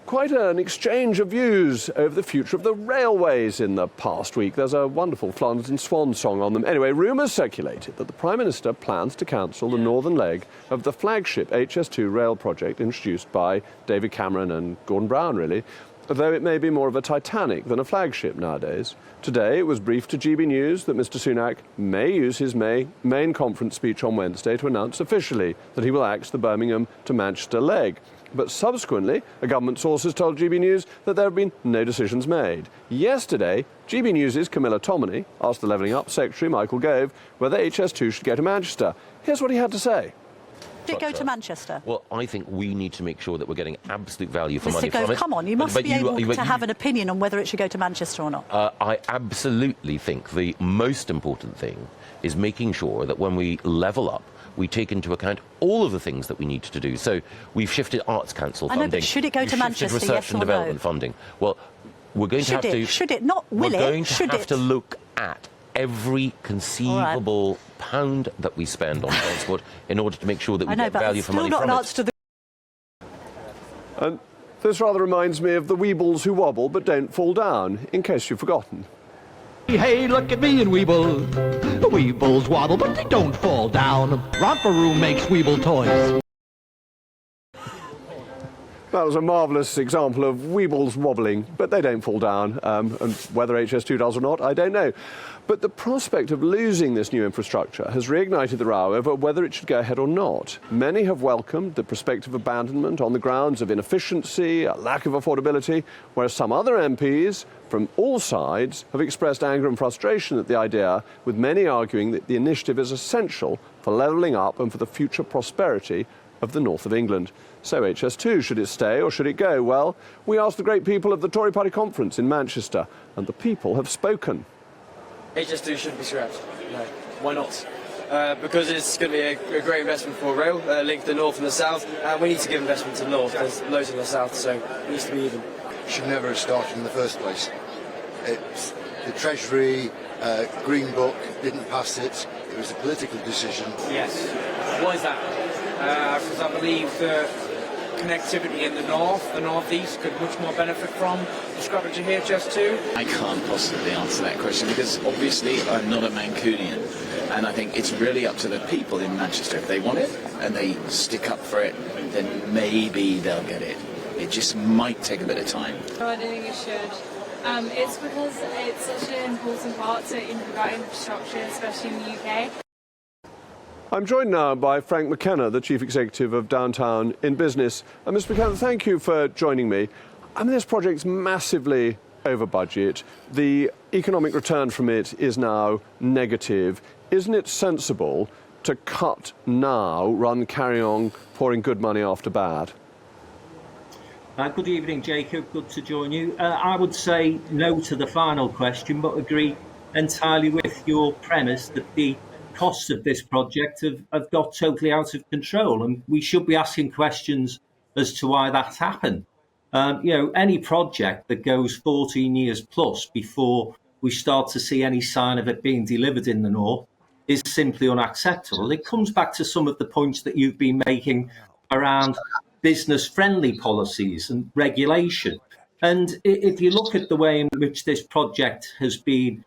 Quite an exchange of views over the future of the railways in the past week. There's a wonderful Flanders and Swan song on them. Anyway, rumours circulated that the Prime Minister plans to cancel the northern leg of the flagship HS2 rail project introduced by David Cameron and Gordon Brown, really, though it may be more of a Titanic than a flagship nowadays. Today it was briefed to GB News that Mr Sunak may use his main conference speech on Wednesday to announce officially that he will axe the Birmingham to Manchester leg. But subsequently, a government source has told GB News that there have been no decisions made. Yesterday, GB News' Camilla Tominey asked the Levelling Up Secretary, Michael Gove, whether HS2 should go to Manchester. Here's what he had to say. Should it go to Manchester? Well, I think we need to make sure that we're getting absolute value for Mr. money Gove, from it. come on, you must be able to have an opinion on whether it should go to Manchester or not. I absolutely think the most important thing is making sure that when we level up, we take into account all of the things that we need to do. So we've shifted Arts Council funding. I know, but should it go to Manchester, research yes and or development no? funding. Well, we're going to have to... Should it? Not will it, We're going to should have it? to look at every conceivable pound that we spend on transport in order to make sure that we get value for money from it. And this rather reminds me of the Weebles who wobble but don't fall down, in case you've forgotten. Hey, look at me and Weeble. The Weebles wobble, but they don't fall down. Romper Room makes Weeble toys. That was a marvellous example of Weebles wobbling, but they don't fall down. And whether HS2 does or not, I don't know. But the prospect of losing this new infrastructure has reignited the row over whether it should go ahead or not. Many have welcomed the prospective abandonment on the grounds of inefficiency, a lack of affordability, whereas some other MPs from all sides have expressed anger and frustration at the idea, with many arguing that the initiative is essential for levelling up and for the future prosperity of the north of England. So HS2, should it stay or should it go? Well, we asked the great people of the Tory Party conference in Manchester, and the people have spoken. HS2 shouldn't be scrapped. No, why not? Because it's going to be a great investment for rail, link the north and the south, and we need to give investment to the north. There's loads in the south, so it needs to be even. Should never have started in the first place. It's the Treasury Green Book didn't pass it. It was a political decision. Yes. Why is that? Because I believe the connectivity in the north, the northeast, could much more benefit from the scrappage of HS2. I can't possibly answer that question because obviously I'm not a Mancunian, and I think it's really up to the people in Manchester. If they want it and they stick up for it, then maybe they'll get it. It just might take a bit of time. I don't think it should. It's because it's such an important part to that infrastructure, especially in the UK. I'm joined now by Frank McKenna, the Chief Executive of Downtown in Business. Mr McKenna, thank you for joining me. I mean, this project's massively over budget. The economic return from it is now negative. Isn't it sensible to cut now rather than carry on pouring good money after bad? Good evening, Jacob. Good to join you. I would say no to the final question, but agree entirely with your premise that the costs of this project have got totally out of control, and we should be asking questions as to why that's happened. Any project that goes 14 years plus before we start to see any sign of it being delivered in the north is simply unacceptable. It comes back to some of the points that you've been making around business-friendly policies and regulation. And if you look at the way in which this project has been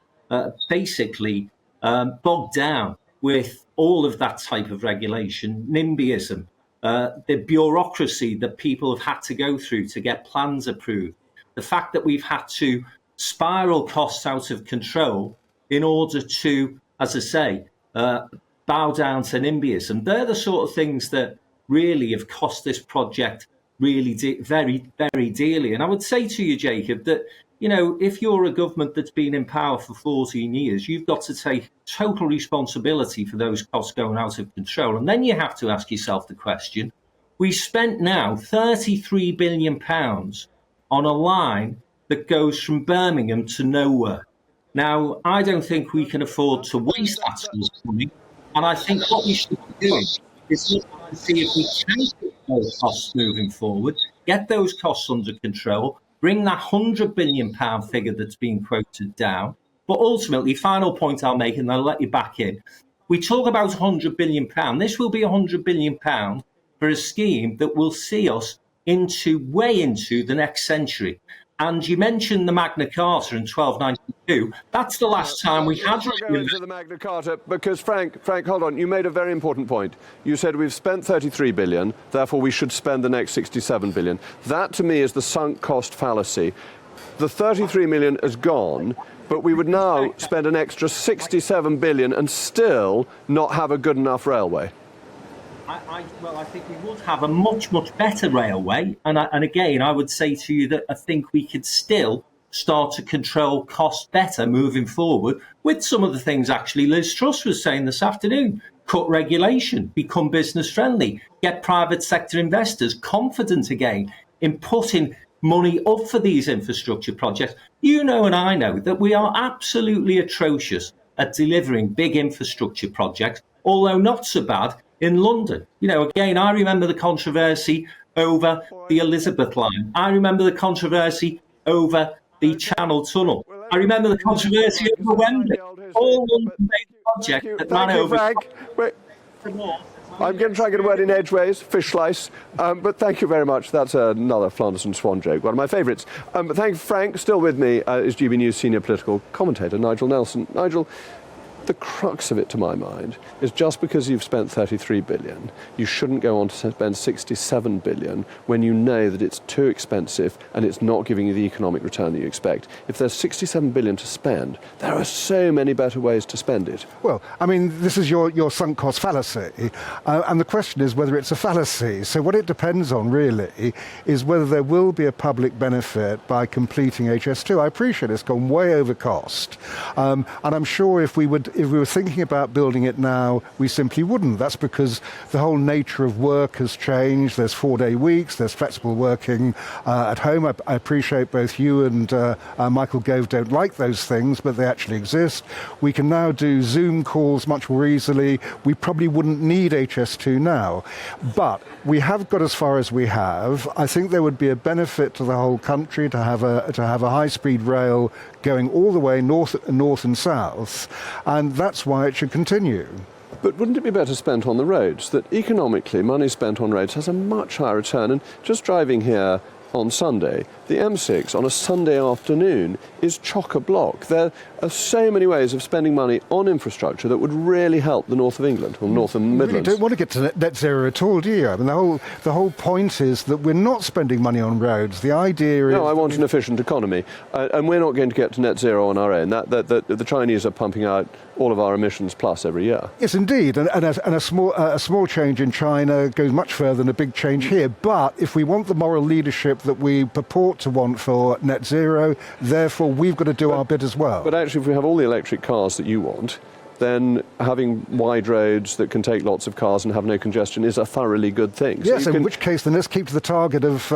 basically bogged down with all of that type of regulation, NIMBYism, the bureaucracy that people have had to go through to get plans approved, the fact that we've had to spiral costs out of control in order to, as I say, bow down to NIMBYism. They're the sort of things that really have cost this project really very, very dearly. And I would say to you, Jacob, that if you're a government that's been in power for 14 years, you've got to take total responsibility for those costs going out of control. And then you have to ask yourself the question, we spent now £33 billion on a line that goes from Birmingham to nowhere. Now, I don't think we can afford to waste that sort of money. And I think what we should be doing is look to see if we can cut those costs moving forward, get those costs under control, bring that £100 billion figure that's been quoted down. But ultimately, final point I'll make, and I'll let you back in. We talk about £100 billion. This will be £100 billion for a scheme that will see us way into the next century. And you mentioned the Magna Carta in 1292. That's the last time we had. Let's not go into the Magna Carta because, Frank, hold on. You made a very important point. You said we've spent 33 billion, therefore we should spend the next 67 billion. That, to me, is the sunk cost fallacy. The 33 million is gone, but we would now spend an extra 67 billion and still not have a good enough railway. Well, I think we would have a much better railway. And again, I would say to you that I think we could still start to control costs better moving forward with some of the things actually Liz Truss was saying this afternoon. Cut regulation, become business friendly, get private sector investors confident again in putting money up for these infrastructure projects. You know and I know that we are absolutely atrocious at delivering big infrastructure projects, although not so bad in London. You know, again, I remember the controversy over the Elizabeth line. I remember the controversy over the Channel Tunnel. I remember the controversy over Wembley. All London-based projects that ran over. I'm going to try and get a word in edgeways, fish slice, but thank you very much. That's another Flanders and Swan joke, one of my favourites. But thank you, Frank. Still with me is GB News senior political commentator Nigel Nelson. Nigel, the crux of it, to my mind, is just because you've spent 33 billion, you shouldn't go on to spend 67 billion when you know that it's too expensive and it's not giving you the economic return that you expect. If there's 67 billion to spend, there are so many better ways to spend it. Well, I mean, this is your sunk cost fallacy, and the question is whether it's a fallacy. So what it depends on, really, is whether there will be a public benefit by completing HS2. I appreciate it's gone way over cost, and I'm sure if we were thinking about building it now, we simply wouldn't. That's because the whole nature of work has changed. There's 4-day weeks, there's flexible working at home. I appreciate both you and Michael Gove don't like those things, but they actually exist. We can now do Zoom calls much more easily. We probably wouldn't need HS2 now. But we have got as far as we have. I think there would be a benefit to the whole country to have a high-speed rail going all the way north and south, and that's why it should continue. But wouldn't it be better spent on the roads? That economically, money spent on roads has a much higher return. And just driving here on Sunday, the M6 on a Sunday afternoon is chock-a-block. There are so many ways of spending money on infrastructure that would really help the north of England, or north and Midlands. You really don't want to get to net zero at all, do you? I mean, the whole point is that we're not spending money on roads. The idea is... No, I want an efficient economy, and we're not going to get to net zero on our own. The Chinese are pumping out all of our emissions plus every year. Yes, indeed, and a small change in China goes much further than a big change here. But if we want the moral leadership that we purport to want for net zero, therefore we've got to do our bit as well. But actually, if we have all the electric cars that you want, then having wide roads that can take lots of cars and have no congestion is a thoroughly good thing. Yes, in which case then let's keep to the target of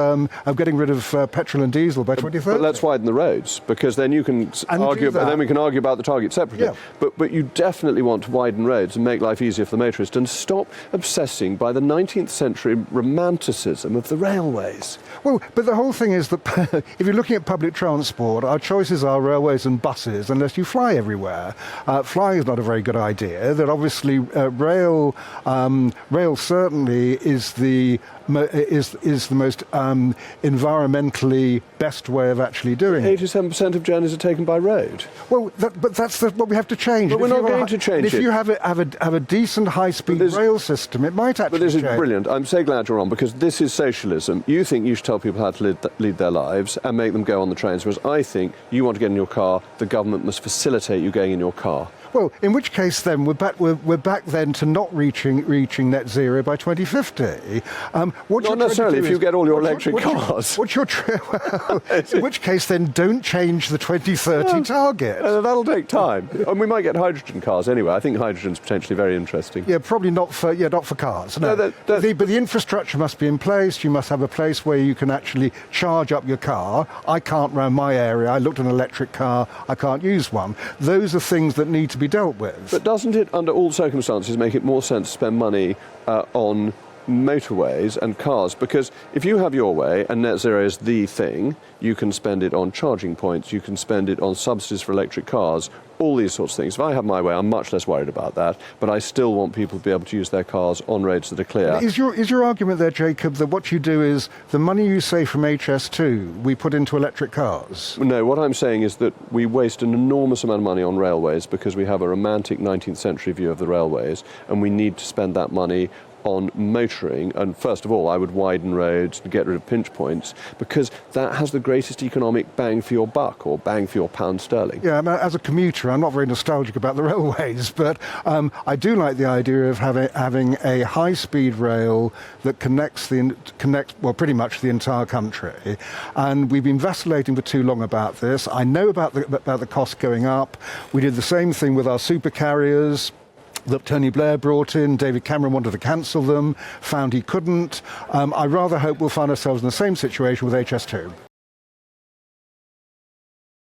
getting rid of petrol and diesel by 2030. But let's widen the roads, because then you can argue. Then we can argue about the target separately. Yeah. But you definitely want to widen roads and make life easier for the motorist, and stop obsessing by the 19th century romanticism of the railways. Well, but the whole thing is that if you're looking at public transport, our choices are railways and buses, unless you fly everywhere. Flying is not a very good idea. That obviously rail certainly is the most environmentally best way of actually doing it. 87% of journeys are taken by road. Well, but that's what we have to change. But we're not going to change it. If you have a decent high-speed rail system, it might actually change. But this is brilliant. I'm so glad you're on, because this is socialism. You think you should tell people how to lead their lives and make them go on the trains, whereas I think you want to get in your car, the government must facilitate you going in your car. Well, in which case then we're back then to not reaching net zero by 2050. Not necessarily if you get all your electric cars. In which case then don't change the 2030 target. That'll take time. And we might get hydrogen cars anyway. I think hydrogen's potentially very interesting. Yeah, probably not for cars. No. But the infrastructure must be in place. You must have a place where you can actually charge up your car. I can't round my area. I looked at an electric car. I can't use one. Those are things that need to be dealt with. But doesn't it, under all circumstances, make it more sense to spend money on motorways and cars, because if you have your way and net zero is the thing, you can spend it on charging points, you can spend it on subsidies for electric cars, all these sorts of things. If I have my way, I'm much less worried about that, but I still want people to be able to use their cars on roads that are clear. Is your argument there, Jacob, that what you do is the money you save from HS2 we put into electric cars? No, what I'm saying is that we waste an enormous amount of money on railways because we have a romantic 19th century view of the railways, and we need to spend that money on motoring. And first of all, I would widen roads and get rid of pinch points, because that has the greatest economic bang for your buck, or bang for your pound sterling. Yeah, as a commuter, I'm not very nostalgic about the railways, but I do like the idea of having a high-speed rail that connects pretty much the entire country. And we've been vacillating for too long about this. I know about the costs going up. We did the same thing with our super carriers that Tony Blair brought in. David Cameron wanted to cancel them, found he couldn't. I rather hope we'll find ourselves in the same situation with HS2.